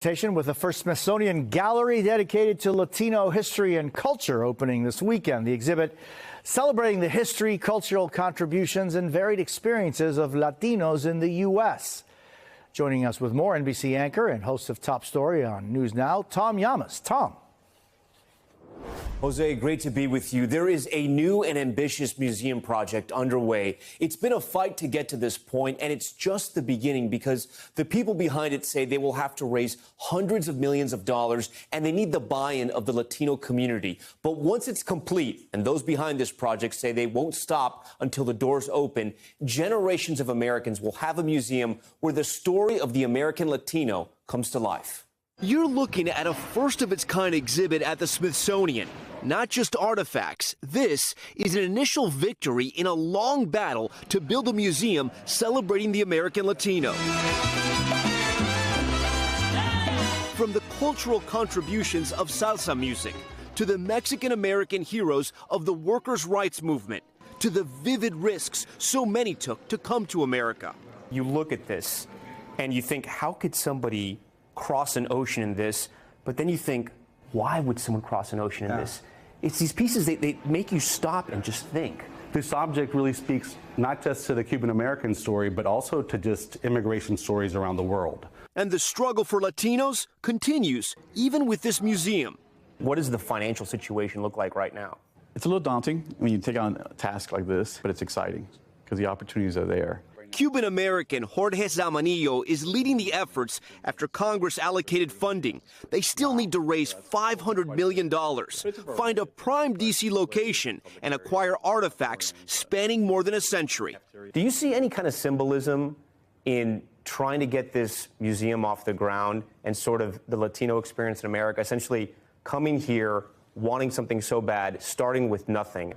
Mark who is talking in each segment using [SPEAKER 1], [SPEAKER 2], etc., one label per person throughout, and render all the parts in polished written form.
[SPEAKER 1] With the first Smithsonian Gallery dedicated to Latino history and culture opening this weekend. The exhibit celebrating the history, cultural contributions, and varied experiences of Latinos in the U.S. Joining us with more, NBC anchor and host of Top Story on News Now, Tom Llamas. Tom.
[SPEAKER 2] Jose, great to be with you. There is a new and ambitious museum project underway. It's been a fight to get to this point, and it's just the beginning because the people behind it say they will have to raise hundreds of millions of dollars, and they need the buy-in of the Latino community. But once it's complete, and those behind this project say they won't stop until the doors open, generations of Americans will have a museum where the story of the American Latino comes to life.
[SPEAKER 3] You're looking at a first-of-its-kind exhibit at the Smithsonian. Not just artifacts. This is an initial victory in a long battle to build a museum celebrating the American Latino. From the cultural contributions of salsa music, to the Mexican-American heroes of the workers' rights movement, to the vivid risks so many took to come to America.
[SPEAKER 2] You look at this and you think, how could somebody cross an ocean in this? But then you think, why would someone cross an ocean in this? It's these pieces, they make you stop and just think.
[SPEAKER 4] This object really speaks not just to the Cuban American story, but also to just immigration stories around the world.
[SPEAKER 3] And the struggle for Latinos continues, even with this museum.
[SPEAKER 2] What does the financial situation look like right now?
[SPEAKER 5] It's a little daunting when you take on a task like this, but it's exciting because the opportunities are there.
[SPEAKER 3] Cuban-American Jorge Zamanillo is leading the efforts after Congress allocated funding. They still need to raise $500 million, find a prime D.C. location, and acquire artifacts spanning more than a century.
[SPEAKER 2] Do you see any kind of symbolism in trying to get this museum off the ground and sort of the Latino experience in America, essentially coming here, wanting something so bad, starting with nothing?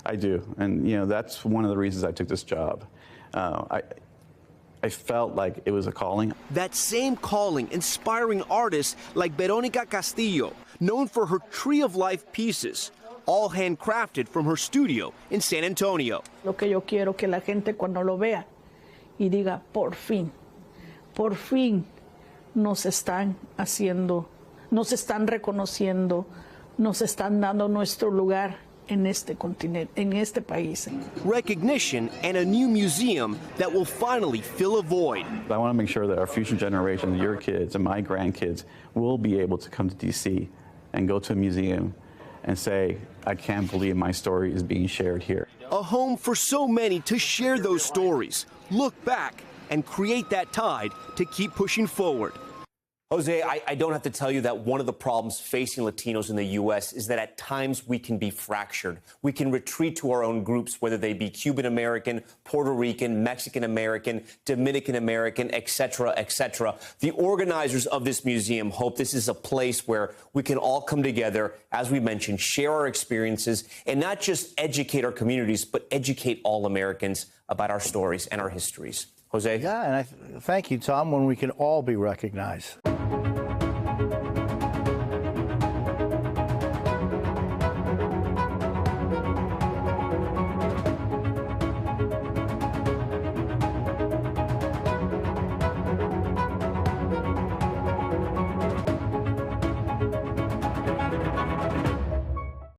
[SPEAKER 5] I do, and that's one of the reasons I took this job. I felt like it was a calling.
[SPEAKER 3] That same calling inspiring artists like Veronica Castillo, known for her Tree of Life pieces, all handcrafted from her studio in San Antonio.
[SPEAKER 6] Lo que yo quiero que la gente cuando lo vea y diga, por fin nos están haciendo, nos están reconociendo, nos están dando nuestro lugar en este continente, en este país.
[SPEAKER 3] Recognition and a new museum that will finally fill a void.
[SPEAKER 5] I want to make sure that our future generation, your kids and my grandkids, will be able to come to D.C. and go to a museum and say, I can't believe my story is being shared here.
[SPEAKER 3] A home for so many to share those stories, look back, and create that tide to keep pushing forward.
[SPEAKER 2] Jose, I don't have to tell you that one of the problems facing Latinos in the U.S. is that at times we can be fractured. We can retreat to our own groups, whether they be Cuban American, Puerto Rican, Mexican American, Dominican American, et cetera, et cetera. The organizers of this museum hope this is a place where we can all come together, as we mentioned, share our experiences, and not just educate our communities, but educate all Americans about our stories and our histories. Jose?
[SPEAKER 1] Yeah, and thank you, Tom, when we can all be recognized.